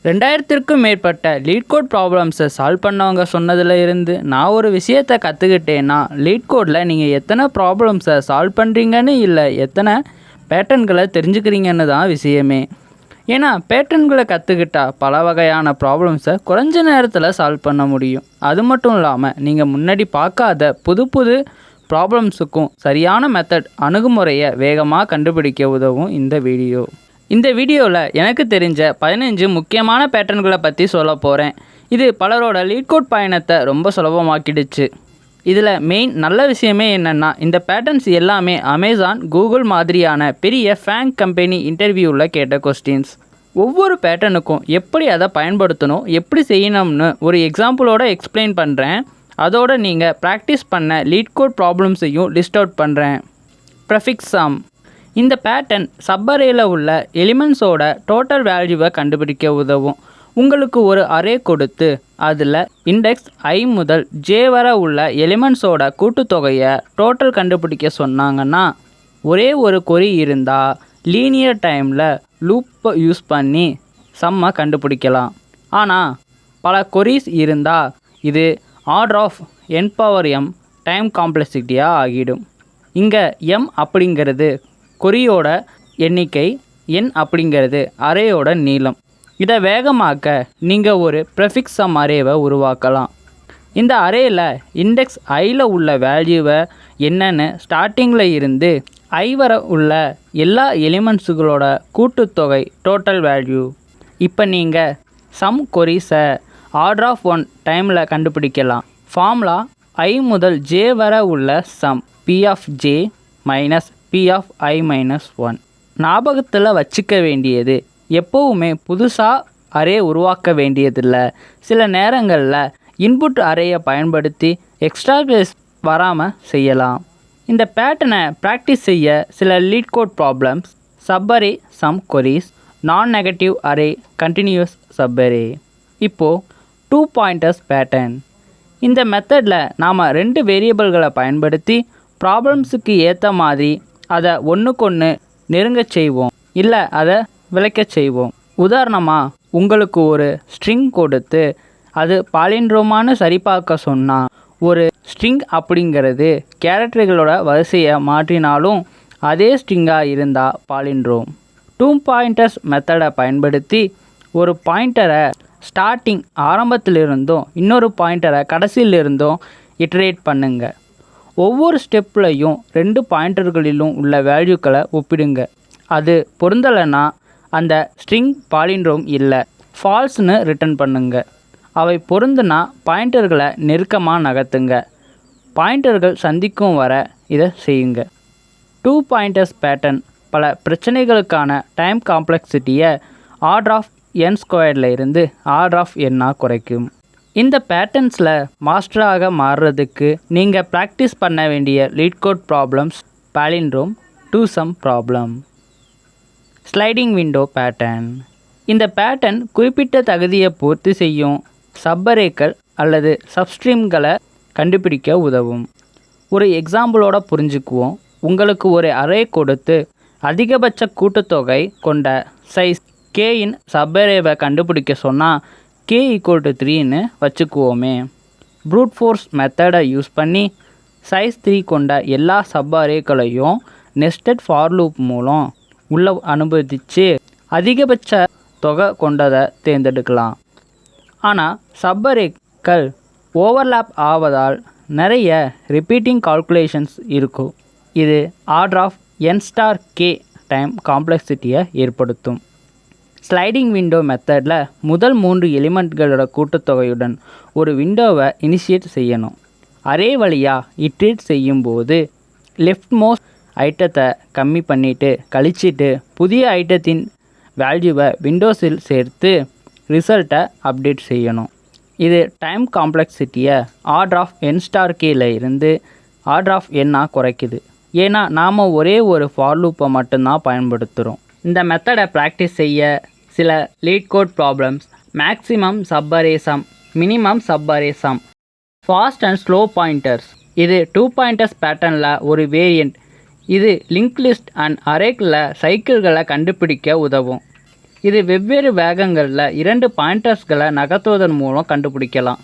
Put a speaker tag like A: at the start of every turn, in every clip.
A: 2000க்கும் மேற்பட்ட lead code ப்ராப்ளம்ஸை solve பண்ணவங்க சொன்னதில் இருந்து நான் ஒரு விஷயத்தை கற்றுக்கிட்டேன்னா, லீட் கோடில் நீங்கள் எத்தனை ப்ராப்ளம்ஸை சால்வ் பண்ணுறீங்கன்னு இல்லை, எத்தனை பேட்டர்ன்களை தெரிஞ்சுக்கிறீங்கன்னு தான் விஷயமே. ஏன்னா பேட்டர்ன்களை கற்றுக்கிட்டா பல வகையான ப்ராப்ளம்ஸை குறைஞ்ச நேரத்தில் சால்வ் பண்ண முடியும். அது மட்டும் இல்லாமல் நீங்கள் முன்னாடி பார்க்காத புது புது ப்ராப்ளம்ஸுக்கும் சரியான மெத்தட் அணுகுமுறையை வேகமாக கண்டுபிடிக்க உதவும் இந்த வீடியோவில் எனக்கு தெரிஞ்ச 15 முக்கியமான பேட்டர்ன்களை பற்றி சொல்ல போகிறேன். இது பலரோட லீட் கோட் பயணத்தை ரொம்ப சுலபமாக்கிடுச்சு. இதில் மெயின் நல்ல விஷயமே என்னென்னா, இந்த பேட்டர்ன்ஸ் எல்லாமே அமேசான், கூகுள் மாதிரியான பெரிய ஃபேங் கம்பெனி இன்டர்வியூவில் கேட்ட கொஸ்டின்ஸ். ஒவ்வொரு பேட்டர்னுக்கும் எப்படி அதை பயன்படுத்தணும், எப்படி செய்யணும்னு ஒரு எக்ஸாம்பிளோட எக்ஸ்பிளைன் பண்ணுறேன். அதோடு நீங்கள் ப்ராக்டிஸ் பண்ண லீட் கோட் ப்ராப்ளம்ஸையும் லிஸ்ட் அவுட் பண்ணுறேன். Prefix sum. இந்த பேட்டர்ன் சப்பரேயில் உள்ள எலிமெண்ட்ஸோட டோட்டல் வேல்யூவை கண்டுபிடிக்க உதவும். உங்களுக்கு ஒரு அரே கொடுத்து அதில் இண்டெக்ஸ் i முதல் j வரை உள்ள எலிமெண்ட்ஸோட கூட்டுத்தொகையை டோட்டல் கண்டுபிடிக்க சொன்னாங்கன்னா, ஒரே ஒரு கொரி இருந்தால் லீனியர் டைமில் லூப்பை யூஸ் பண்ணி சம்மை கண்டுபிடிக்கலாம். ஆனால் பல கொரிஸ் இருந்தால் இது ஆர்டர் ஆஃப் n⁻m டைம் காம்ப்ளெக்சிட்டியாக ஆகிடும். இங்கே m அப்படிங்கிறது கொரியோட எண்ணிக்கை, n அப்படிங்கிறது அரேயோட நீளம். இதை வேகமாக்க நீங்கள் ஒரு ப்ரெஃபிக்ஸ் சம் அரேவை உருவாக்கலாம். இந்த அரேயில் இண்டெக்ஸ் iயில் உள்ள வேல்யூவை என்னென்னு ஸ்டார்டிங்கில் இருந்து i வரை உள்ள எல்லா எலிமெண்ட்ஸுகளோட கூட்டுத்தொகை டோட்டல் வேல்யூ. இப்போ நீங்கள் சம் கொரிஸை ஆர்டர் ஆஃப் 1 டைமில் கண்டுபிடிக்கலாம். ஃபார்முலா i முதல் j வரை உள்ள sum p of j minus p of i minus 1. ஞாபகத்தில் வச்சுக்க வேண்டியது, எப்போவுமே புதுசாக அரே உருவாக்க வேண்டியதில்லை. சில நேரங்களில் இன்புட் அரேயை பயன்படுத்தி எக்ஸ்ட்ரா ஸ்பேஸ் வராமல் செய்யலாம். இந்த பேட்டர்னை ப்ராக்டிஸ் செய்ய சில லீட் கோட் ப்ராப்ளம்ஸ்: சப்பரே சம் கொரிஸ், நான் நெகட்டிவ் அரே, கண்டினியூஸ் சப்பரே. இப்போது 2 பாயிண்டர்ஸ் பேட்டர்ன். இந்த மெத்தடில் நாம் 2 வேரியபிள்களை பயன்படுத்தி ப்ராப்ளம்ஸுக்கு ஏற்ற மாதிரி அதை ஒன்றுக்கொன்று நெருங்கச் செய்வோம், இல்லை அதை விளக்கச் செய்வோம். உதாரணமாக, உங்களுக்கு ஒரு ஸ்ட்ரிங் கொடுத்து அது பாலிண்ட்ரோமானு சரிபார்க்க சொன்னால், ஒரு ஸ்ட்ரிங் அப்படிங்கிறது கேரக்டர்களோட வரிசையை மாற்றினாலும் அதே ஸ்ட்ரிங்காக இருந்தால் பாலிண்ட்ரோம். 2 பாயிண்டர்ஸ் மெத்தடை பயன்படுத்தி ஒரு பாயிண்டரை ஸ்டார்டிங் ஆரம்பத்திலிருந்தும் இன்னொரு பாயிண்டரை கடைசியிலிருந்தும் இட்ரேட் பண்ணுங்க. ஒவ்வொரு ஸ்டெப்லையும் 2 பாயிண்டர்களிலும் உள்ள வேல்யூக்களை ஒப்பிடுங்க. அது பொருந்தலைன்னா அந்த ஸ்ட்ரிங் பாலிண்ட்ரோம் இல்லை, ஃபால்ஸ்னு ரிட்டர்ன் பண்ணுங்க. அவை பொருந்துனா பாயிண்டர்களை நெருக்கமாக நகர்த்துங்க. பாயிண்டர்கள் சந்திக்கும் வர இதை செய்யுங்க. 2 பாயிண்டர்ஸ் பேட்டர்ன் பல பிரச்சனைகளுக்கான டைம் காம்ப்ளெக்சிட்டியை ஆர்டர் ஆஃப் n² இருந்து ஆர்டர் ஆஃப் n குறைக்கும். இந்த பேட்டர்ன்ஸில் மாஸ்டராக மாறுறதுக்கு நீங்கள் ப்ராக்டிஸ் பண்ண வேண்டிய LeetCode problems: palindrome, 2 sum problem. Sliding window pattern. இந்த பேட்டர்ன் குறிப்பிட்ட தகுதியை பூர்த்தி செய்யும் சப்பரேக்கள் அல்லது சப்ஸ்ட்ரீம்களை கண்டுபிடிக்க உதவும். ஒரு எக்ஸாம்பிளோட புரிஞ்சுக்குவோம். உங்களுக்கு ஒரு அரே கொடுத்து அதிகபட்ச கூட்டுத்தொகை கொண்ட சைஸ் k-இன் சப்பரேவை கண்டுபிடிக்க சொன்னால் k = 3ன்னு வச்சுக்குவோமே. ப்ரூட் ஃபோர்ஸ் மெத்தடை யூஸ் பண்ணி சைஸ் 3 கொண்ட எல்லா சப் அரேக்களையும் நெஸ்டட் ஃபார் லூப் மூலம் உள்ள அனுமதித்து அதிகபட்ச தொகை கொண்டதை தேர்ந்தெடுக்கலாம். ஆனால் சப் அரேக்கள் ஓவர்லேப் ஆவதால் நிறைய ரிப்பீட்டிங் கால்குலேஷன்ஸ் இருக்கும். இது ஆர்டர் ஆஃப் n⁻k டைம் காம்ப்ளெக்சிட்டியை ஏற்படுத்தும். ஸ்லைடிங் விண்டோ மெத்தடில் முதல் 3 எலிமெண்ட்களோட கூட்டுத்தொகையுடன் ஒரு விண்டோவை இனிஷியேட் செய்யணும். அரே வழியாக இட்ரேட் செய்யும்போது லெஃப்ட் மோஸ்ட் ஐட்டத்தை கம்மி பண்ணிவிட்டு கழிச்சிட்டு புதிய ஐட்டத்தின் வேல்யூவை விண்டோஸில் சேர்த்து ரிசல்ட்டை அப்டேட் செய்யணும். இது டைம் காம்ப்ளெக்சிட்டியை ஆர்டர் ஆஃப் n⁻k இருந்து ஆர்டர் ஆஃப் n குறைக்குது. ஏன்னா நாம் ஒரே ஒரு ஃபார் லூப்பை மட்டும்தான் பயன்படுத்துகிறோம். இந்த மெத்தடை ப்ராக்டிஸ் செய்ய சில LeetCode problems: maximum subarray sum, minimum subarray sum, fast and slow pointers. இது 2 பாயிண்டர்ஸ் பேட்டர்னில் ஒரு வேரியண்ட். இது லிங்க் லிஸ்ட் அண்ட் அரேக்கில் சைக்கிள்களை கண்டுபிடிக்க உதவும். இது வெவ்வேறு வேகங்களில் 2 பாயிண்டர்ஸ்களை நகர்த்துவதன் மூலம் கண்டுபிடிக்கலாம்.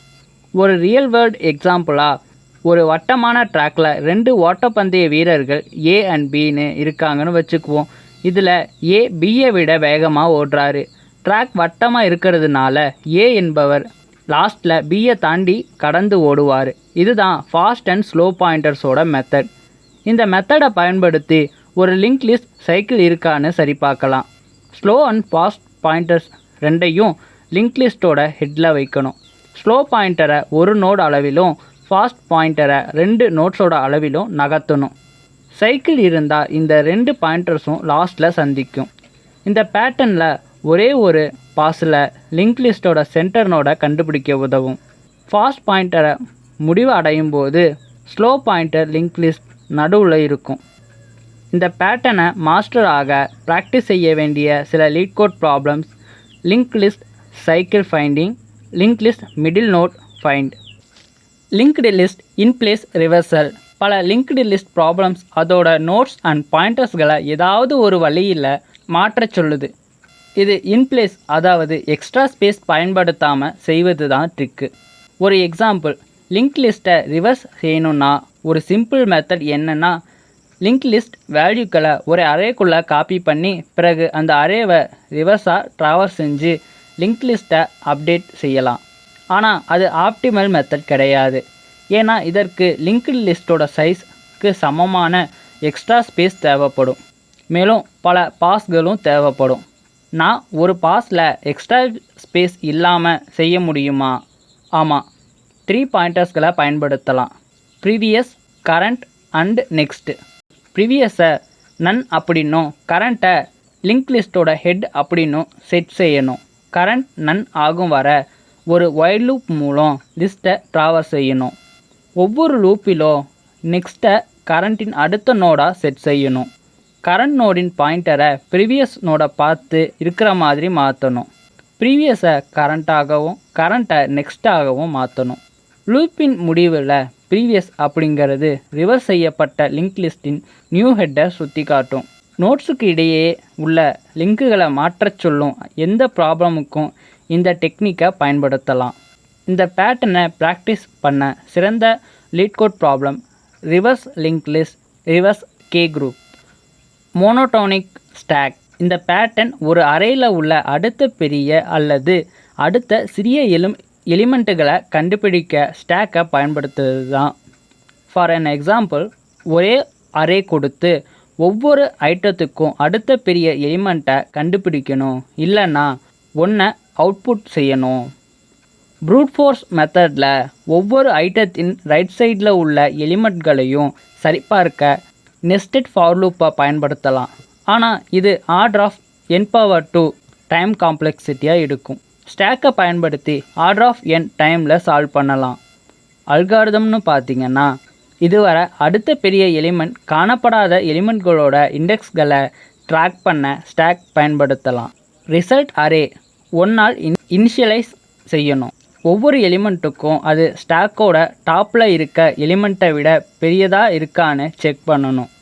A: ஒரு ரியல் வேர்ல்ட் எக்ஸாம்பிளாக, ஒரு வட்டமான ட்ராக்கில் 2 ஓட்டப்பந்தய வீரர்கள் ஏ அண்ட் பின்னு இருக்காங்கன்னு வச்சுக்குவோம். இதில் ஏ பியை விட வேகமாக ஓடுறாரு. ட்ராக் வட்டமாக இருக்கிறதுனால ஏ என்பவர் லாஸ்ட்டில் பியை தாண்டி கடந்து ஓடுவார். இதுதான் ஃபாஸ்ட் அண்ட் ஸ்லோ பாயிண்டர்ஸோட மெத்தட். இந்த மெத்தடை பயன்படுத்தி ஒரு லிங்க் லிஸ்ட் சைக்கிள் இருக்கான்னு சரி பார்க்கலாம். ஸ்லோ அண்ட் ஃபாஸ்ட் பாயிண்டர்ஸ் ரெண்டையும் லிங்க் லிஸ்ட்டோட ஹெட்டில் வைக்கணும். ஸ்லோ பாயிண்டரை 1 நோட் அளவிலும் ஃபாஸ்ட் பாயிண்டரை 2 நோட்ஸோட அளவிலும் நகர்த்தணும். சைக்கிள் இருந்தால் இந்த 2 பாயிண்டர்ஸும் லாஸ்ட்டில் சந்திக்கும். இந்த பேட்டர்னில் ஒரே ஒரு பாஸில் லிங்க் லிஸ்ட்டோட சென்டர் நோடை கண்டுபிடிக்க உதவும். ஃபாஸ்ட் பாயிண்டரை முடிவு அடையும் போது ஸ்லோ பாயிண்டர் லிங்க் லிஸ்ட் நடுவில் இருக்கும். இந்த பேட்டர்னை மாஸ்டர் ஆக ப்ராக்டிஸ் செய்ய வேண்டிய சில LeetCode problems: link list cycle finding, link list middle node find, linked list in place reversal. பல லிங்க்டு லிஸ்ட் ப்ராப்ளம்ஸ் அதோட நோட்ஸ் அண்ட் பாயிண்டர்ஸ்களை ஏதாவது ஒரு வழியில் மாற்றச் சொல்லுது. இது இன்பிளேஸ், அதாவது எக்ஸ்ட்ரா ஸ்பேஸ் பயன்படுத்தாமல் செய்வது தான் ட்ரிக்கு. ஒரு எக்ஸாம்பிள்: லிங்க் லிஸ்ட்டை ரிவர்ஸ் செய்யணுன்னா ஒரு சிம்பிள் மெத்தட் என்னென்னா, லிங்க் லிஸ்ட் வேல்யூக்களை ஒரு அரேக்குள்ளே காப்பி பண்ணி பிறகு அந்த அரேவை ரிவர்ஸாக ட்ராவர்ஸ் செஞ்சு லிங்க் லிஸ்ட்டை அப்டேட் செய்யலாம். ஆனால் அது ஆப்டிமல் மெத்தட் கிடையாது. ஏன்னா இதற்கு லிங்க்டு லிஸ்ட்டோட சைஸ்க்கு சமமான எக்ஸ்ட்ரா ஸ்பேஸ் தேவைப்படும். மேலும் பல பாஸ்களும் தேவைப்படும். நான் ஒரு பாஸில் எக்ஸ்ட்ரா ஸ்பேஸ் இல்லாமல் செய்ய முடியுமா? ஆமாம், 3 பாயிண்டர்ஸ்களை பயன்படுத்தலாம்: ப்ரீவியஸ், கரண்ட் அண்ட் நெக்ஸ்ட்டு. ப்ரீவியஸை நன் அப்படின்னும் கரண்ட்டை லிங்க் லிஸ்ட்டோட ஹெட் அப்படின்னும் செட் செய்யணும். கரண்ட் நன் ஆகும் வர ஒரு வைல் லூப் மூலம் லிஸ்ட்டை ட்ராவர்ஸ் செய்யணும். ஒவ்வொரு லூப்பிலும் நெக்ஸ்ட்டை கரண்ட்டின் அடுத்த நோடாக செட் செய்யணும். கரண்ட் நோடின் பாயிண்டரை ப்ரீவியஸ் நோடை பார்த்து இருக்கிற மாதிரி மாற்றணும். ப்ரீவியஸை கரண்ட்டாகவும் கரண்ட்டை நெக்ஸ்ட்டாகவும் மாற்றணும். லூப்பின் முடிவில் ப்ரீவியஸ் அப்படிங்கிறது ரிவர்ஸ் செய்யப்பட்ட லிங்க் லிஸ்ட்டின் நியூ ஹெட்டை சுற்றி காட்டும். நோட்ஸுக்கு இடையே உள்ள லிங்க்குகளை மாற்றச் சொல்லும் எந்த ப்ராப்ளமுக்கும் இந்த டெக்னிக்கை பயன்படுத்தலாம். இந்த பேட்டர்னை ப்ராக்டிஸ் பண்ண சிறந்த LeetCode problem: reverse link list, reverse K group, monotonic stack. இந்த பேட்டர்ன் ஒரு அரேயில் உள்ள அடுத்த பெரிய அல்லது அடுத்த சிறிய எலிமெண்ட்டுகளை கண்டுபிடிக்க ஸ்டாக்கை பயன்படுத்துறது தான். ஃபார் அன் எக்ஸாம்பிள், ஒரே அரே கொடுத்து ஒவ்வொரு ஐட்டத்துக்கும் அடுத்த பெரிய எலிமெண்ட்டை கண்டுபிடிக்கணும், இல்லைன்னா ஒன்றை அவுட்புட் செய்யணும். ப்ரூட் ஃபோர்ஸ் மெத்தடில் ஒவ்வொரு ஐட்டத்தின் ரைட் சைடில் உள்ள எலிமெண்ட்களையும் சரிபார்க்க நெஸ்டட் ஃபார் லூப்பை பயன்படுத்தலாம். ஆனால் இது ஆர்டர் ஆஃப் n⁻2 டைம் காம்ப்ளெக்சிட்டியாக இருக்கும். ஸ்டாக்கை பயன்படுத்தி ஆர்டர் ஆஃப் n டைமில் சால்வ் பண்ணலாம். அல்காரிதம்னு பார்த்திங்கன்னா, இதுவரை அடுத்த பெரிய எலிமெண்ட் காணப்படாத எலிமெண்ட்களோட இண்டெக்ஸ்களை ட்ராக் பண்ண ஸ்டாக் பயன்படுத்தலாம். ரிசல்ட் அரே 1ஆல் இனிஷியலைஸ் செய்யணும். ஒவ்வொரு எலிமெண்ட்டுக்கும் அது ஸ்டாக்கோட டாப்பில் இருக்க எலிமெண்ட்டை விட பெரியதாக இருக்கான்னு செக் பண்ணணும்.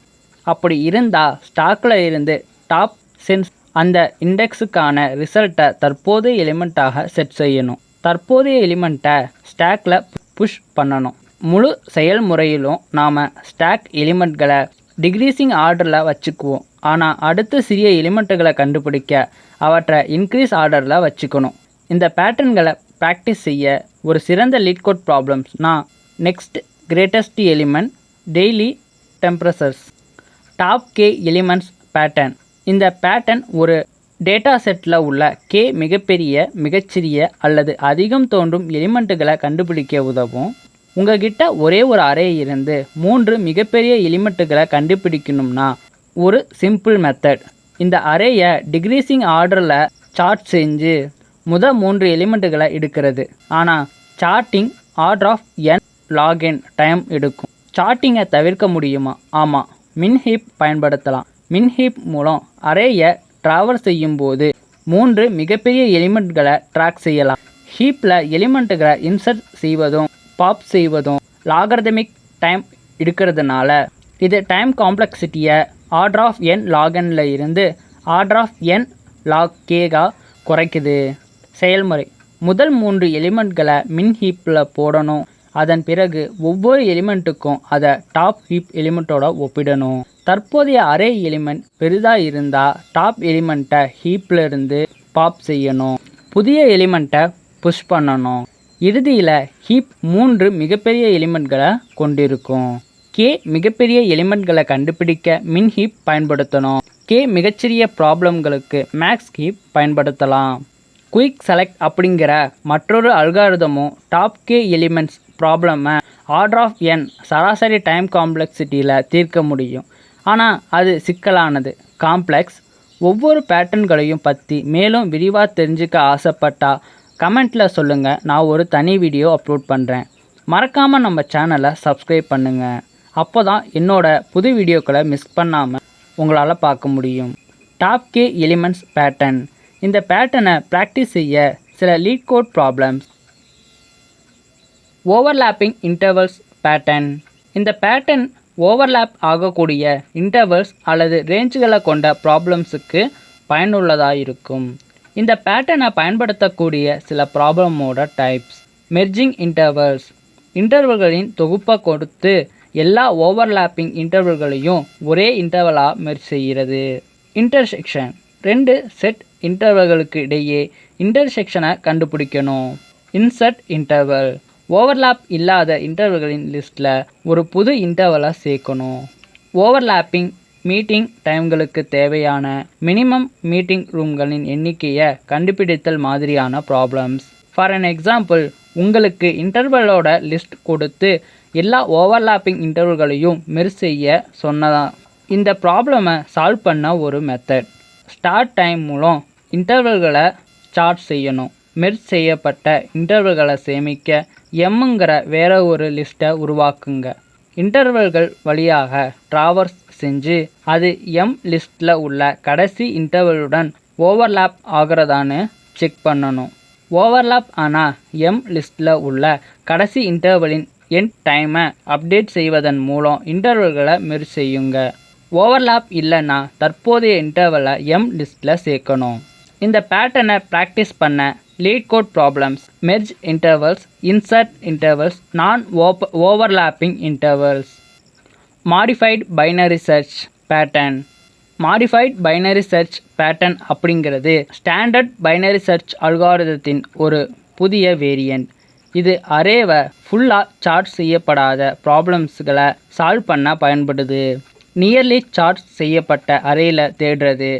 A: அப்படி இருந்தால் ஸ்டாக்கில் இருந்து டாப் சென்ஸ் அந்த இண்டெக்ஸுக்கான ரிசல்ட்டை தற்போதைய எலிமெண்ட்டாக செட் செய்யணும். தற்போதைய எலிமெண்ட்டை ஸ்டாக்கில் புஷ் பண்ணணும். முழு செயல்முறையிலும் நாம் ஸ்டாக் எலிமெண்ட்களை டிக்ரீசிங் ஆர்டரில் வச்சுக்குவோம். ஆனால் அடுத்த சிறிய எலிமெண்ட்டுகளை கண்டுபிடிக்க அவற்றை இன்க்ரீஸ் ஆர்டரில் வச்சுக்கணும். இந்த பேட்டர்ன்களை ப்ராக்டிஸ் செய்ய ஒரு சிறந்த லீட் கோட் ப்ராப்ளம்ஸ்னால் next greatest element, daily temperatures, top K elements pattern. இந்த பேட்டர்ன் ஒரு டேட்டா செட்டில் உள்ள கே மிகப்பெரிய, மிகச்சிறிய அல்லது அதிகம் தோன்றும் எலிமெண்ட்டுகளை கண்டுபிடிக்க உதவும். உங்ககிட்ட ஒரே ஒரு அரே இருந்து 3 மிகப்பெரிய எலிமெண்ட்டுகளை கண்டுபிடிக்கணும்னா ஒரு சிம்பிள் மெத்தட். இந்த அரேயை டிக்ரீசிங் ஆர்டரில் சார்ட் செஞ்சு 3 எலிமெண்ட்டுகளை எடுக்கிறது. ஆனால் sorting order of n log n time எடுக்கும். சார்ட்டிங்கை தவிர்க்க முடியுமா? ஆமாம், மின்ஹீப் பயன்படுத்தலாம். மின்ஹீப் மூலம் அரேயை ட்ராவர்ஸ் செய்யும் போது 3 மிகப்பெரிய எலிமெண்ட்களை ட்ராக் செய்யலாம். ஹீப்பில் எலிமெண்ட்டுகளை இன்சர்ட் செய்வதும் பாப் செய்வதும் லாகர்தமிக் டைம் எடுக்கிறதுனால இது டைம் காம்ப்ளெக்சிட்டியை ஆர்டர் ஆஃப் n log nல இருந்து ஆர்டர் ஆஃப் n log kகா குறைக்குது. செயல்முறை: முதல் 3 எலிமெண்ட்களை மின் ஹீப்பில் போடணும். அதன் பிறகு ஒவ்வொரு எலிமெண்ட்டுக்கும் அதை டாப் ஹீப் எலிமெண்ட்டோட ஒப்பிடணும். தற்போதைய அரே எலிமெண்ட் பெரிதாக இருந்தால் டாப் எலிமெண்ட்டை ஹீப்பில் இருந்து பாப் செய்யணும். புதிய எலிமெண்ட்டை புஷ் பண்ணணும். இறுதியில் ஹீப் 3 மிகப்பெரிய எலிமெண்ட்களை கொண்டிருக்கும். கே மிகப்பெரிய எலிமெண்ட்களை கண்டுபிடிக்க மின் ஹீப் பயன்படுத்தணும். கே மிகச்சிறிய ப்ராப்ளம்களுக்கு மேக்ஸ் ஹீப் பயன்படுத்தலாம். குயிக் செலக்ட் அப்படிங்கிற மற்றொரு அல்காரிதமும் டாப் கே எலிமெண்ட்ஸ் ப்ராப்ளமை ஆர்டர் ஆஃப் n சராசரி டைம் காம்ப்ளெக்சிட்டியில் தீர்க்க முடியும். ஆனால் அது சிக்கலானது, காம்ப்ளெக்ஸ். ஒவ்வொரு பேட்டர்ன்களையும் பற்றி மேலும் விரிவாக தெரிஞ்சுக்க ஆசைப்பட்டா கமெண்ட்டில் சொல்லுங்கள். நான் ஒரு தனி வீடியோ அப்லோட் பண்ணுறேன். மறக்காமல் நம்ம சேனலை சப்ஸ்கிரைப் பண்ணுங்கள். அப்போ தான் என்னோட புது வீடியோக்களை மிஸ் பண்ணாமல் உங்களால் பார்க்க முடியும். Top K elements pattern. இந்த பேட்டர்னை ப்ராக்டிஸ் செய்ய சில LeetCode problems. Overlapping intervals pattern. இந்த பேட்டர்ன் ஓவர்லாப் ஆகக்கூடிய இன்டர்வல்ஸ் அல்லது ரேஞ்சுகளை கொண்ட ப்ராப்ளம்ஸுக்கு பயனுள்ளதாக இருக்கும். இந்த பேட்டர்னை பயன்படுத்தக்கூடிய சில ப்ராப்ளமோட டைப்ஸ். Merging intervals. இன்டர்வல்களின் தொகுப்பை கொடுத்து எல்லா ஓவர்லாப்பிங் இன்டர்வல்களையும் ஒரே இன்டர்வலாக மெர்ஜ் செய்கிறது. இன்டர்செக்ஷன். 2 செட் இன்டர்வல்களுக்கு இடையே இன்டர்செக்ஷனை கண்டுபிடிக்கணும். Insert interval. ஓவர்லாப் இல்லாத இன்டர்வல்களின் லிஸ்ட்டில் ஒரு புது இன்டர்வலை சேர்க்கணும். ஓவர்லாப்பிங் மீட்டிங் டைம்களுக்கு தேவையான மினிமம் மீட்டிங் ரூம்களின் எண்ணிக்கையை கண்டுபிடித்தல் மாதிரியான ப்ராப்ளம்ஸ். ஃபார் அன் எக்ஸாம்பிள், உங்களுக்கு இன்டர்வலோட லிஸ்ட் கொடுத்து எல்லா ஓவர்லாப்பிங் இன்டர்வல்களையும் மெர்ஜ் செய்ய சொன்னதான். இந்த ப்ராப்ளமை சால்வ் பண்ண ஒரு மெத்தட். ஸ்டார்ட் டைம் மூலம் இன்டர்வல்களை சார்ட் செய்யணும். மெர்ஜ் செய்யப்பட்ட இன்டர்வல்களை சேமிக்க எம்ங்கிற வேற ஒரு லிஸ்ட்டை உருவாக்குங்க. இன்டர்வல்கள் வழியாக ட்ராவர்ஸ் செஞ்சு அது எம் லிஸ்ட்டில் உள்ள கடைசி இன்டர்வலுடன் ஓவர்லாப் ஆகிறதான்னு செக் பண்ணணும். ஓவர்லாப் ஆனால் எம் லிஸ்ட்டில் உள்ள கடைசி இன்டர்வலின் எண்ட் டைமை அப்டேட் செய்வதன் மூலம் இன்டர்வல்களை மெர்ஜ் செய்யுங்க. ஓவர்லாப் இல்லைன்னா தற்போதைய இன்டர்வலை எம் லிஸ்ட்டில் சேர்க்கணும். இந்த பேட்டர்னை ப்ராக்டிஸ் பண்ண LeetCode problems. Merge intervals, insert intervals, non overlapping intervals. Modified binary search pattern. Modified binary search pattern அப்படிங்கிறது ஸ்டாண்டர்ட் பைனரி சர்ச் அல்காரிதத்தின் ஒரு புதிய வேரியண்ட். இது அரேவை ஃபுல்லாக சார்ட் செய்யப்படாத ப்ராப்ளம்ஸ்களை சால்வ் பண்ண பயன்படுது. நியர்லி சார்ட் செய்யப்பட்ட அரேயில் தேடுறது,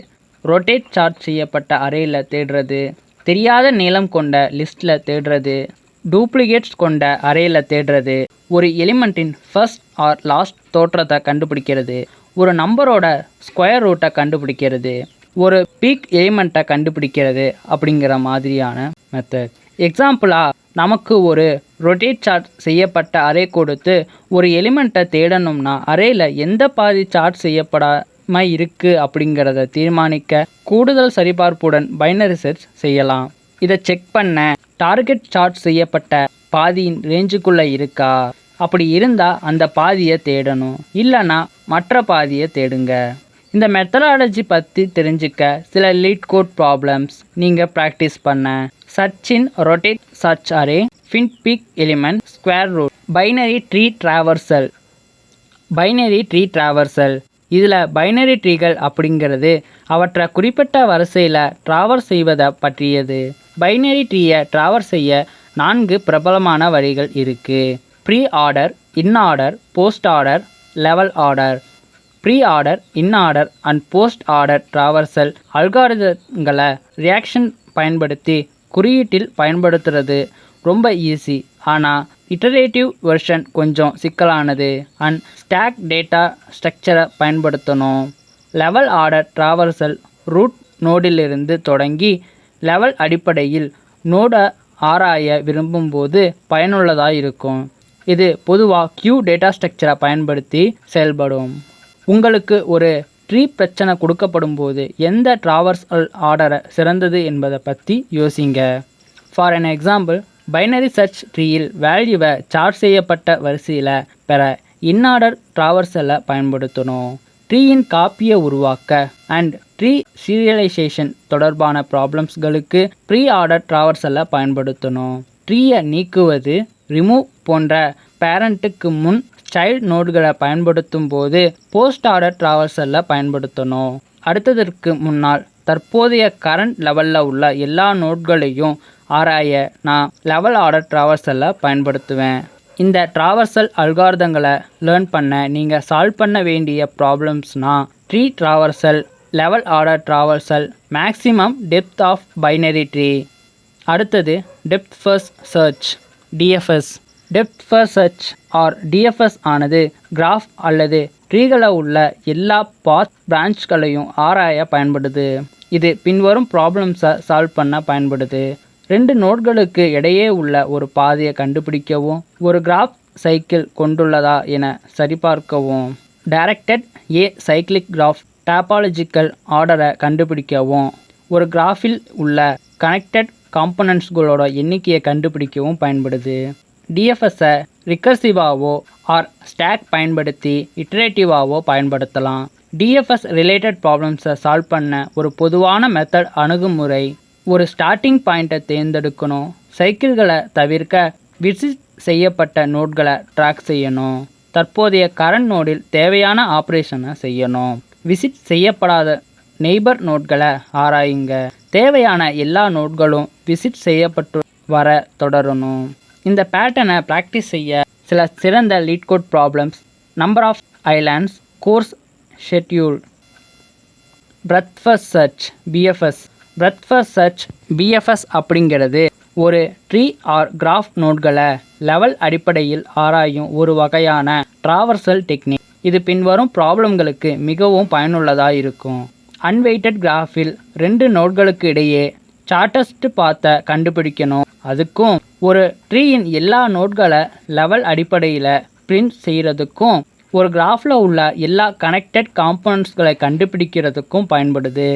A: ரொட்டேட் சார்ட் செய்யப்பட்ட அரேயில் தேடுறது, தெரியாத நீளம் கொண்ட லிஸ்ட்டில் தேடுறது, டூப்ளிகேட்ஸ் கொண்ட அரேயில் தேடுறது, ஒரு எலிமெண்ட்டின் ஃபர்ஸ்ட் ஆர் லாஸ்ட் தோற்றத்தை கண்டுபிடிக்கிறது, ஒரு நம்பரோட ஸ்கொயர் ரூட்டை கண்டுபிடிக்கிறது, ஒரு பீக் எலிமெண்ட்டை கண்டுபிடிக்கிறது அப்படிங்கிற மாதிரியான மெத்தட். எக்ஸாம்பிளாக நமக்கு ஒரு ரொட்டேட் சார்ட் செய்யப்பட்ட அரே கொடுத்து ஒரு எலிமெண்ட்டை தேடணும்னா அரேயில் எந்த பாதி சார்ட் செய்யப்படாமல் இருக்குது அப்படிங்கிறத தீர்மானிக்க கூடுதல் சரிபார்ப்புடன் பைனரி சர்ச் செய்யலாம். இதை செக் பண்ண டார்கெட் சார்ட் செய்யப்பட்ட பாதியின் ரேஞ்சுக்குள்ளே இருக்கா, அப்படி இருந்தால் அந்த பாதியை தேடணும், இல்லைன்னா மற்ற பாதியை தேடுங்க. இந்த மெத்தடாலஜி பற்றி தெரிஞ்சுக்க சில லீட் கோட் ப்ராப்ளம்ஸ் நீங்கள் ப்ராக்டிஸ் பண்ண. Search in rotate search array, find peak element, square root. Binary tree traversal. Binary tree traversal இதில் பைனரி ட்ரீகள் அப்படிங்கிறது அவற்றை குறிப்பிட்ட வரிசையில் ட்ராவர்ஸ் செய்வதை பற்றியது. பைனரி ட்ரீயை ட்ராவர்ஸ் செய்ய 4 பிரபலமான வழிகள் இருக்குது. Pre order, in order, post order, level order. Pre order, in order and post order traversal அல்காரிதங்களை ரியாக்ஷன் பயன்படுத்தி குறியீட்டில் பயன்படுத்துறது ரொம்ப ஈஸி. ஆனால் இட்டரேட்டிவ் வெர்ஷன் கொஞ்சம் சிக்கலானது அண்ட் ஸ்டாக் டேட்டா ஸ்ட்ரக்சரை பயன்படுத்தணும். லெவல் ஆர்டர் ட்ராவர்சல் ரூட் நோடிலிருந்து தொடங்கி லெவல் அடிப்படையில் நோடை ஆராய விரும்பும்போது பயனுள்ளதாக இருக்கும். இது பொதுவாக கியூ டேட்டா ஸ்ட்ரக்சரை பயன்படுத்தி செயல்படும். உங்களுக்கு ஒரு ட்ரீ பிரச்சனை கொடுக்கப்படும் போது எந்த ட்ராவர்சல் ஆர்டரை சிறந்தது என்பதை பற்றி யோசிங்க. For an example, binary search ட்ரீயில் வேல்யூவை சார்ட் செய்யப்பட்ட வரிசையில் பெற இன் ஆர்டர் ட்ராவர்சலை பயன்படுத்தணும். ட்ரீயின் காப்பியை உருவாக்க அண்ட் ட்ரீ சீரியலைசேஷன் தொடர்பான ப்ராப்ளம்ஸ்களுக்கு ப்ரீ ஆர்டர் ட்ராவர்சலை பயன்படுத்தணும். ட்ரீயை நீக்குவது, ரிமூவ் போன்ற பேரண்ட்டுக்கு முன் சைல்ட் நோட்களை பயன்படுத்தும் போது போஸ்ட் ஆர்டர் ட்ராவர்சலில் பயன்படுத்தணும். அடுத்ததற்கு முன்னால் தற்போதைய கரண்ட் லெவலில் உள்ள எல்லா நோட்களையும் ஆராய நான் லெவல் ஆர்டர் ட்ராவர்சலில் பயன்படுத்துவேன். இந்த ட்ராவர்சல் அல்காரிதங்களை லேர்ன் பண்ண நீங்கள் சால்வ் பண்ண வேண்டிய ப்ராப்ளம்ஸ்னால் tree traversal, level order traversal, maximum depth of binary tree. அடுத்தது depth first search, DFS. Depth first search or DFS ஆனது கிராஃப் அல்லது ட்ரீகளை உள்ள எல்லா பாத் பிரான்ச்களையும் ஆராய பயன்படுது. இது பின்வரும் ப்ராப்ளம்ஸை சால்வ் பண்ண பயன்படுது. 2 நோட்களுக்கு இடையே உள்ள ஒரு பாதையை கண்டுபிடிக்கவும், ஒரு கிராஃப் சைக்கிள் கொண்டுள்ளதா என சரிபார்க்கவும், டைரக்டட் ஏ சைக்கிளிக் கிராஃப் டாபாலஜிக்கல் ஆர்டரை கண்டுபிடிக்கவும், ஒரு கிராஃபில் உள்ள கனெக்டட் காம்பனன்ட்ஸ்களோட எண்ணிக்கையை கண்டுபிடிக்கவும் பயன்படுது. டிஎஃப்எஸ்ஸை ரிகர்சிவாவோ ஆர் ஸ்டாக் பயன்படுத்தி இட்ரேட்டிவாவோ பயன்படுத்தலாம். டிஎஃப்எஸ் ரிலேட்டட் ப்ராப்ளம்ஸை சால்வ் பண்ண ஒரு பொதுவான மெத்தட் அணுகுமுறை, ஒரு ஸ்டார்டிங் பாயிண்ட்டை தேர்ந்தெடுக்கணும். சைக்கிள்களை தவிர்க்க விசிட் செய்யப்பட்ட நோட்களை ட்ராக் செய்யணும். தற்போதைய கரண்ட் நோடில் தேவையான ஆப்ரேஷனை செய்யணும். விசிட் செய்யப்படாத நெய்பர் நோட்களை ஆராயுங்க. தேவையான எல்லா நோட்களும் விசிட் செய்யப்பட்டு வர தொடரணும். இந்த பேட்டர்னை ப்ராக்டிஸ் செய்ய சில சிறந்த LeetCode problems: number of islands, course schedule, breadth first search, BFS. Breadth first search, BFS அப்படிங்கிறது ஒரு ட்ரீ ஆர் கிராஃப் நோட்களை லெவல் அடிப்படையில் ஆராயும் ஒரு வகையான ட்ராவர்சல் டெக்னிக். இது பின்வரும் ப்ராப்ளம்களுக்கு மிகவும் பயனுள்ளதாக இருக்கும். அன்வெயிட்டட் கிராஃபில் 2 நோட்களுக்கு இடையே ஷார்ட்டஸ்ட் பாத்தை கண்டுபிடிக்கணும். அதுக்கும் ஒரு ட்ரீயின் எல்லா நோட்களை லெவல் அடிப்படையில் பிரிண்ட் செய்கிறதுக்கும், ஒரு கிராஃபில் உள்ள எல்லா கனெக்டட் காம்பனன்ட்ஸ்களை கண்டுபிடிக்கிறதுக்கும் பயன்படுது.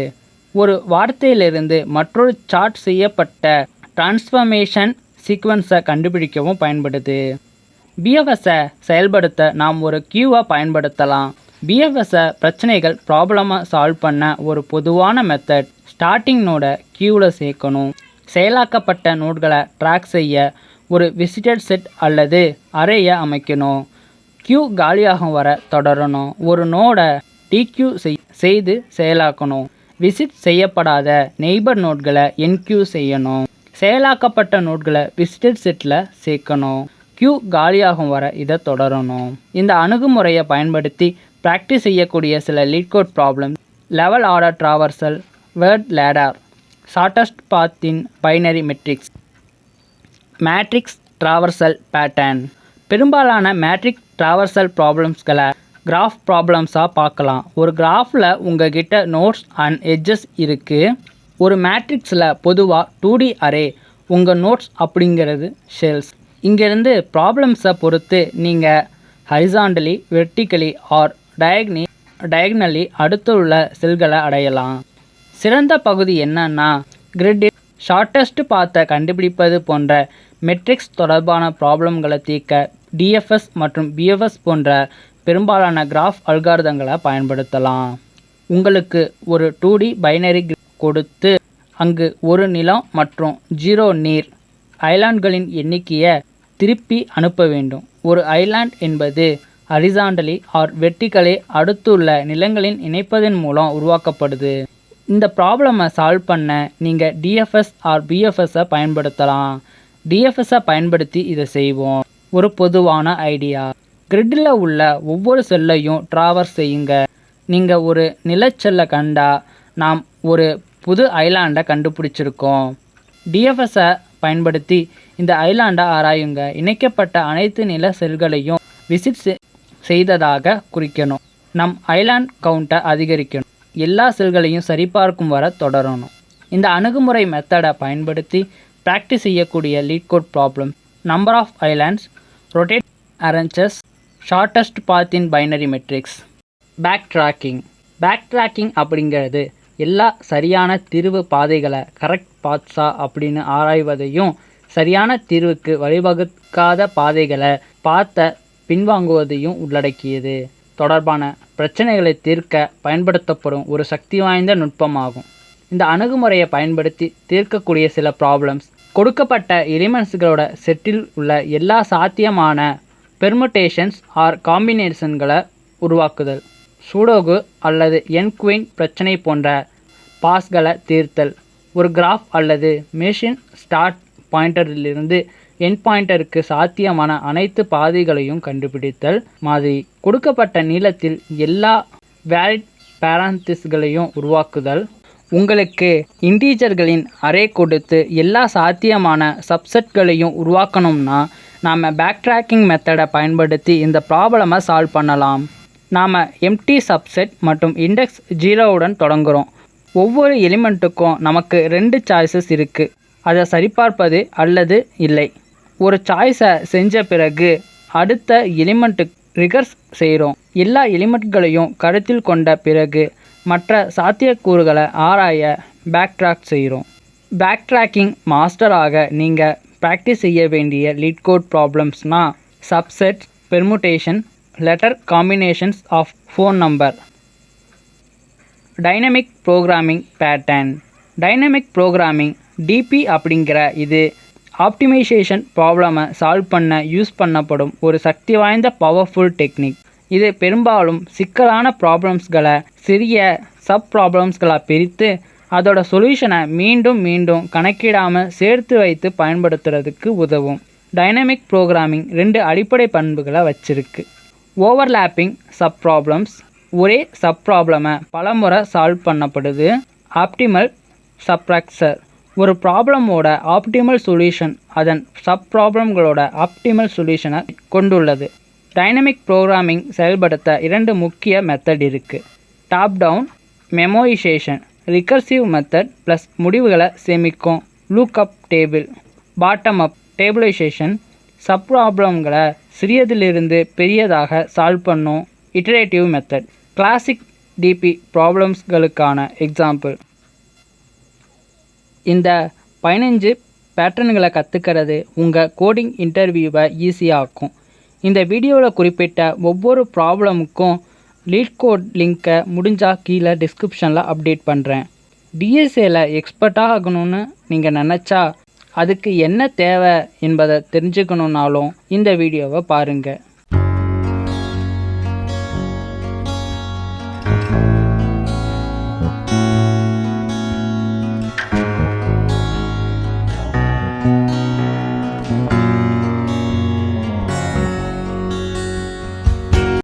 A: ஒரு வார்த்தையிலிருந்து மற்றொரு சார்ட் செய்யப்பட்ட டிரான்ஸ்ஃபர்மேஷன் சீக்வன்ஸை கண்டுபிடிக்கவும் பயன்படுது. பிஎஃப்எஸ்ஸை செயல்படுத்த நாம் ஒரு கியூவை பயன்படுத்தலாம். பிஎஃப்எஸ்ஸை பிரச்சனைகள் ப்ராப்ளமை சால்வ் பண்ண ஒரு பொதுவான மெத்தட், ஸ்டார்டிங் நோடை கியூவில் சேர்க்கணும். செயலாக்கப்பட்ட நோட்களை ட்ராக் செய்ய ஒரு விசிட்டட் செட் அல்லது அரேயை அமைக்கணும். கியூ காலியாகும் வர தொடரணும். ஒரு நோடை டிக்யூ செய்து செயலாக்கணும். விசிட் செய்யப்படாத நெய்பர் நோட்களை என்கியூ செய்யணும். செயலாக்கப்பட்ட நோட்களை விசிட்டட் செட்டில் சேர்க்கணும். கியூ காலியாகும் வர இதை தொடரணும். இந்த அணுகுமுறையை பயன்படுத்தி ப்ராக்டிஸ் செய்யக்கூடிய சில LeetCode problem: level order traversal, word ladder, shortest path in binary matrix, matrix traversal pattern. பெரும்பாலான மேட்ரிக் ட்ராவர்சல் ப்ராப்ளம்ஸ்களை கிராஃப் ப்ராப்ளம்ஸாக பார்க்கலாம். ஒரு கிராஃபில் உங்ககிட்ட நோட்ஸ் அண்ட் எட்ஜஸ் இருக்குது. ஒரு மேட்ரிக்ஸில் பொதுவாக 2D அரே உங்கள் நோட்ஸ் அப்படிங்கிறது ஷெல்ஸ். இங்கேருந்து ப்ராப்ளம்ஸை பொறுத்து நீங்கள் ஹரிசாண்டலி, வெர்டிக்கலி ஆர் டயக்னலி அடுத்துள்ள செல்களை அடையலாம். சிறந்த பகுதி என்னன்னா, கிரிட்டில் ஷார்ட்டஸ்ட் பாத்தை கண்டுபிடிப்பது போன்ற மெட்ரிக்ஸ் தொடர்பான ப்ராப்ளம்களை தீர்க்க டிஎஃப்எஸ் மற்றும் பிஎஃப்எஸ் போன்ற பெரும்பாலான கிராஃப் அல்காரிதங்களை பயன்படுத்தலாம். உங்களுக்கு ஒரு 2D பைனரி கொடுத்து அங்கு ஒரு நிலம் மற்றும் 0 நீர் ஐலாண்ட்களின் எண்ணிக்கையை திருப்பி அனுப்ப வேண்டும். ஒரு ஐலாண்ட் என்பது ஹரிசாண்டலி ஆர் வெர்டிக்கலி அடுத்துள்ள நிலங்களின் இணைப்பதன் மூலம் உருவாக்கப்படுது. இந்த ப்ராப்ளமை சால்வ் பண்ண நீங்கள் டிஎஃப்எஸ் ஆர் பிஎஃப்எஸ்ஸை பயன்படுத்தலாம். டிஎஃப்எஸ்ஸை பயன்படுத்தி இதை செய்வோம். ஒரு பொதுவான ஐடியா: கிரிட்டில் உள்ள ஒவ்வொரு செல்லையும் ட்ராவர்ஸ் செய்யுங்க. நீங்கள் ஒரு நிலச்செல்லை கண்டா நாம் ஒரு புது ஐலாண்டை கண்டுபிடிச்சிருக்கோம். டிஎஃப்எஸ்ஸை பயன்படுத்தி இந்த ஐலாண்டை ஆராயுங்க. இணைக்கப்பட்ட அனைத்து நில செல்களையும் விசிட் செய்ததாக குறிக்கணும். நம் ஐலாண்ட் கவுண்ட்டை அதிகரிக்கணும். எல்லா செல்களையும் சரிபார்க்கும் வர தொடரணும். இந்த அணுகுமுறை மெத்தடை பயன்படுத்தி ப்ராக்டிஸ் செய்யக்கூடிய LeetCode problem: number of islands, rotting oranges, shortest path in binary matrix. Backtracking அப்படிங்கிறது எல்லா சரியான தீர்வு பாதைகளை கரெக்ட் பாத்ஸா அப்படின்னு ஆராய்வதையும், சரியான தீர்வுக்கு வழிவகுக்காத பாதைகளை பார்த்த பின்வாங்குவதையும் உள்ளடக்கியது. தொடர்பான பிரச்சனைகளை தீர்க்க பயன்படுத்தப்படும் ஒரு சக்தி வாய்ந்த நுட்பமாகும். இந்த அணுகுமுறையை பயன்படுத்தி தீர்க்கக்கூடிய சில ப்ராப்ளம்ஸ் கொடுக்கப்பட்ட எலிமெண்ட்ஸ்களோட செட்டில் உள்ள எல்லா சாத்தியமான பெர்முட்டேஷன்ஸ் ஆர் காம்பினேஷன்களை உருவாக்குதல், சூடோகு அல்லது என்குயின் பிரச்சனை போன்ற பாஸ்களை தீர்த்தல், ஒரு கிராஃப் அல்லது மெஷின் ஸ்டார்ட் பாயிண்டரிலிருந்து எண்ட் பாயிண்டருக்கு சாத்தியமான அனைத்து பாதைகளையும் கண்டுபிடித்தல் மாதிரி கொடுக்கப்பட்ட நீளத்தில் எல்லா வேலிட் பேரந்திஸ்களையும் உருவாக்குதல். உங்களுக்கு இன்டீஜர்களின் அரே கொடுத்து எல்லா சாத்தியமான சப்செட்களையும் உருவாக்கணும்னா நாம் பேக் ட்ராக்கிங் மெத்தடை பயன்படுத்தி இந்த ப்ராப்ளமை சால்வ் பண்ணலாம். நாம் எம்டி சப்செட் மற்றும் இண்டெக்ஸ் 0உடன் தொடங்குகிறோம். ஒவ்வொரு எலிமெண்ட்டுக்கும் நமக்கு 2 சாய்ஸஸ் இருக்குது. அதை சரிபார்ப்பது அல்லது இல்லை. ஒரு சாய்ஸை செஞ்ச பிறகு அடுத்த எலிமெண்ட்டுக்கு ரிகர்ஸ் செய்கிறோம். எல்லா எலிமெண்ட்களையும் கருத்தில் கொண்ட பிறகு மற்ற சாத்தியக்கூறுகளை ஆராய பேக் ட்ராக் செய்கிறோம். பேக் ட்ராக்கிங் மாஸ்டராக நீங்கள் ப்ராக்டிஸ் செய்ய வேண்டிய லீட் கோட் ப்ராப்ளம்ஸ்னால் subset, permutation, letter combinations of phone number. Dynamic programming pattern. Dynamic programming DP அப்படிங்கிற இது ஆப்டிமைசேஷன் ப்ராப்ளமை சால்வ் பண்ண யூஸ் பண்ணப்படும் ஒரு சக்தி வாய்ந்த பவர்ஃபுல் டெக்னிக். இது பெரும்பாலும் சிக்கலான ப்ராப்ளம்ஸ்களை சிறிய சப் ப்ராப்ளம்ஸ்களாக பிரித்து அதோட சொல்யூஷனை மீண்டும் மீண்டும் கணக்கிடாமல் சேர்த்து வைத்து பயன்படுத்துறதுக்கு உதவும். டைனமிக் ப்ரோக்ராமிங் 2 அடிப்படை பண்புகளை வச்சிருக்கு. ஓவர்லேப்பிங் சப் ப்ராப்ளம்ஸ், ஒரே சப் ப்ராப்ளமை பலமுறை சால்வ் பண்ணப்படுது. ஆப்டிமல் சப்ராக்சர், ஒரு ப்ராப்ளமோட ஆப்டிமல் சொல்யூஷன் அதன் சப் ப்ராப்ளம்களோட ஆப்டிமல் சொல்யூஷனை கொண்டுள்ளது. டைனமிக் ப்ரோக்ராமிங் செயல்படுத்த 2 முக்கிய மெத்தட் இருக்குது. Top down memoization, recursive method plus முடிவுகளை சேமிக்கும் lookup table. Bottom up tabulation, சப் ப்ராப்ளம்களை சிறியதிலிருந்து பெரியதாக சால்வ் பண்ணும் இட்டரேட்டிவ் மெத்தட். கிளாசிக் டிபி ப்ராப்ளம்ஸ்களுக்கான எக்ஸாம்பிள். இந்த 15 பேட்டர்ன்களை கற்றுக்கிறது உங்கள் கோடிங் இன்டர்வியூவை ஈஸியாகும். இந்த வீடியோவில் குறிப்பிட்ட ஒவ்வொரு ப்ராப்ளமுக்கும் லீட் கோட் லிங்க்கை முடிஞ்சால் கீழே டிஸ்கிரிப்ஷனில் அப்டேட் பண்ணுறேன். டிஎஸ்ஏல எக்ஸ்பர்ட்டாக ஆகணும்னு நீங்கள் நினச்சா அதுக்கு என்ன தேவை என்பதை தெரிஞ்சுக்கணுன்னாலும் இந்த வீடியோவை பாருங்கள்.